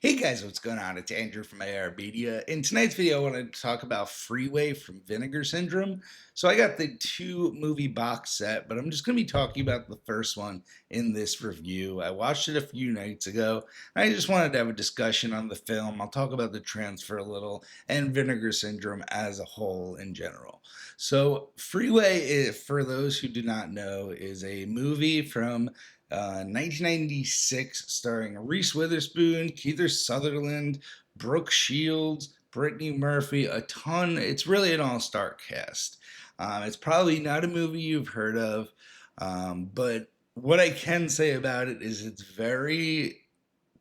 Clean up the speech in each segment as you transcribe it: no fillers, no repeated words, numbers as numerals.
Hey guys, what's going on? It's Andrew from AR Media. In tonight's video, I want to talk about Freeway from Vinegar Syndrome. So I got the two movie box set, but I'm just going to be talking about the first one in this review. I watched it a few nights ago. I just wanted to have a discussion on the film. I'll talk about the transfer a little and Vinegar Syndrome as a whole in general. So Freeway, for those who do not know, is a movie from 1996, starring Reese Witherspoon, Keith Sutherland, Brooke Shields, Brittany Murphy, a ton. It's really an all-star cast. It's probably not a movie you've heard of, but what I can say about it is it's very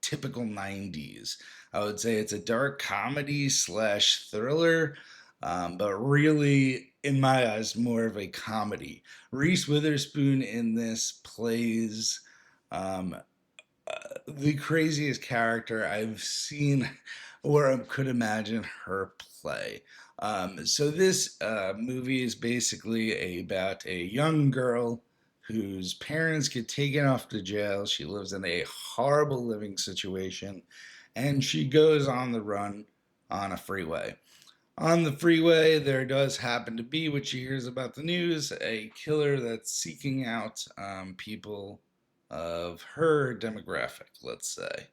typical 90s. I would say it's a dark comedy slash thriller, but really, in my eyes, more of a comedy. Reese Witherspoon in this plays um, the craziest character I've seen or could imagine her play. So this movie is basically about a young girl whose parents get taken off to jail. She lives in a horrible living situation, and she goes on the run on a freeway. On the freeway, there does happen to be, which she hears about the news, a killer that's seeking out people of her demographic, let's say.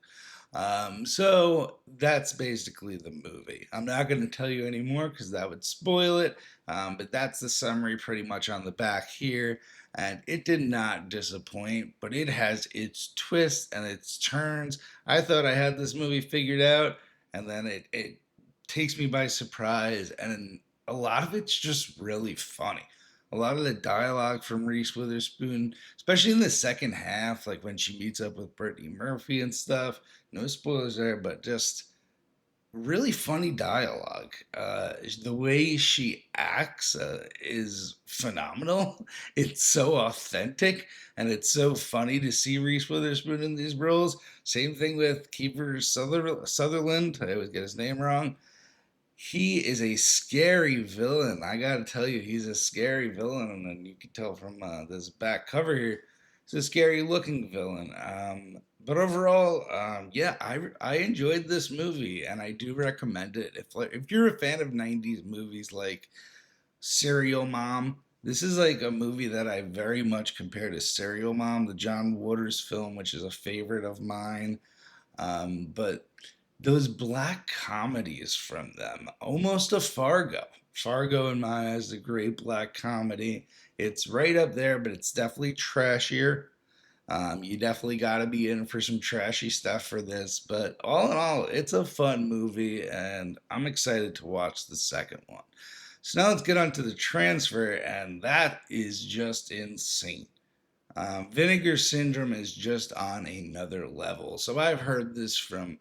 So that's basically the movie. I'm not going to tell you any more because that would spoil it, but that's the summary pretty much on the back here. And it did not disappoint, but it has its twists and its turns. I thought I had this movie figured out, and then it takes me by surprise, and a lot of it's just really funny. A lot of the dialogue from Reese Witherspoon, especially in the second half, like when she meets up with Brittany Murphy and stuff. No spoilers there, but just really funny dialogue. The way she acts is phenomenal. It's so authentic, and it's so funny to see Reese Witherspoon in these roles. Same thing with Kiefer Sutherland. I always get his name wrong. He is a scary villain. I gotta tell you, he's a scary villain, and you can tell from this back cover here, he's a scary looking villain. But overall, yeah, I enjoyed this movie, and I do recommend it. If you're a fan of '90s movies like Serial Mom, this is like a movie that I very much compare to Serial Mom, the John Waters film, which is a favorite of mine. But those black comedies from them, almost a Fargo. Fargo, in my eyes, is a great black comedy. It's right up there, but it's definitely trashier. You definitely got to be in for some trashy stuff for this. But all in all, it's a fun movie, and I'm excited to watch the second one. So now let's get on to the transfer, and that is just insane. Vinegar Syndrome is just on another level. So I've heard this from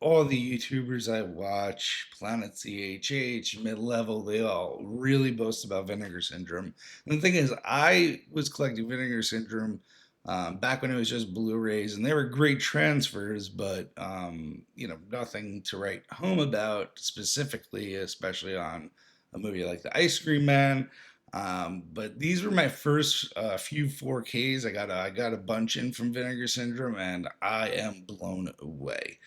all the YouTubers I watch, Planet CHH, Mid Level, they all really boast about Vinegar Syndrome. And the thing is, I was collecting Vinegar Syndrome back when it was just Blu-rays, and they were great transfers, but nothing to write home about specifically, especially on a movie like The Ice Cream Man. But these were my first few 4Ks. I got a bunch in from Vinegar Syndrome, and I am blown away.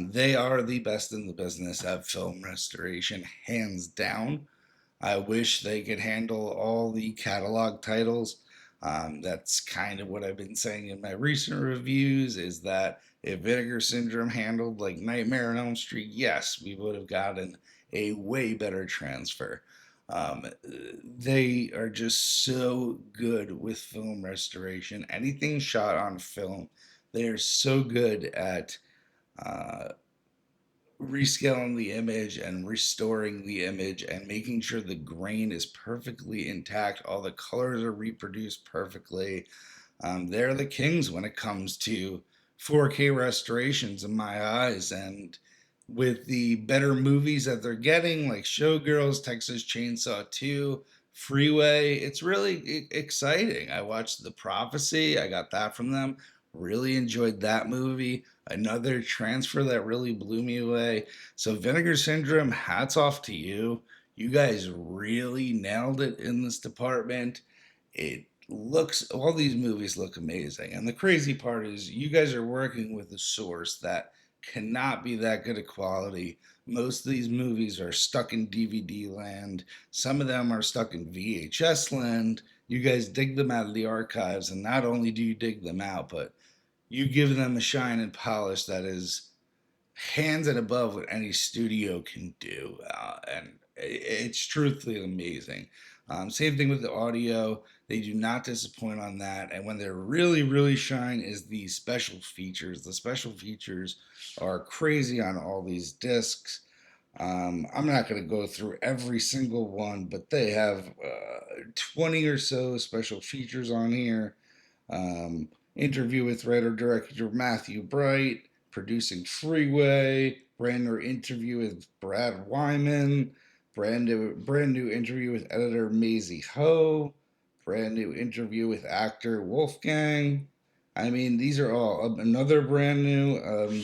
They are the best in the business at film restoration, hands down. I wish they could handle all the catalog titles. That's kind of what I've been saying in my recent reviews, is that if Vinegar Syndrome handled like Nightmare on Elm Street, yes, we would have gotten a way better transfer. They are just so good with film restoration. Anything shot on film, they are so good at uh, rescaling the image and restoring the image and making sure the grain is perfectly intact. All the colors are reproduced perfectly. They're the kings when it comes to 4K restorations in my eyes. And with the better movies that they're getting, like Showgirls, Texas Chainsaw 2, Freeway, it's really exciting. I watched The Prophecy, I got that from them. Really enjoyed that movie. Another transfer that really blew me away. So, Vinegar Syndrome, hats off to you. You guys really nailed it in this department. All these movies look amazing. And the crazy part is, you guys are working with a source that cannot be that good a quality. Most of these movies are stuck in DVD land. Some of them are stuck in VHS land. You guys dig them out of the archives, and not only do you dig them out, but you give them a shine and polish that is hands and above what any studio can do. And it's truthfully amazing. Same thing with the audio. They do not disappoint on that. And when they're really, really shine is the special features. The special features are crazy on all these discs. I'm not going to go through every single one, but they have 20 or so special features on here. Interview with writer director Matthew Bright, producing Freeway, brand new interview with Brad Wyman, brand new interview with editor Maisie Ho, brand new interview with actor Wolfgang. I mean, these are all another brand new.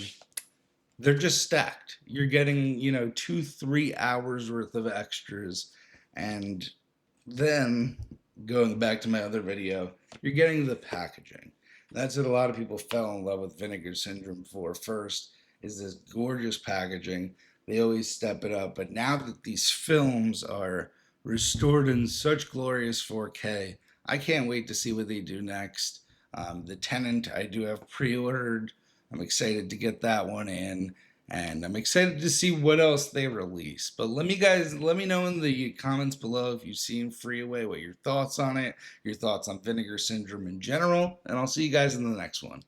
They're just stacked. You're getting, 2, 3 hours worth of extras, and then going back to my other video, you're getting the packaging. That's what a lot of people fell in love with Vinegar Syndrome for first, is this gorgeous packaging. They always step it up, but now that these films are restored in such glorious 4K, I can't wait to see what they do next. The Tenant I do have pre-ordered. I'm excited to get that one in, and I'm excited to see what else they release. But let me know in the comments below if you've seen Freeway, what your thoughts on it, your thoughts on Vinegar Syndrome in general, and I'll see you guys in the next one.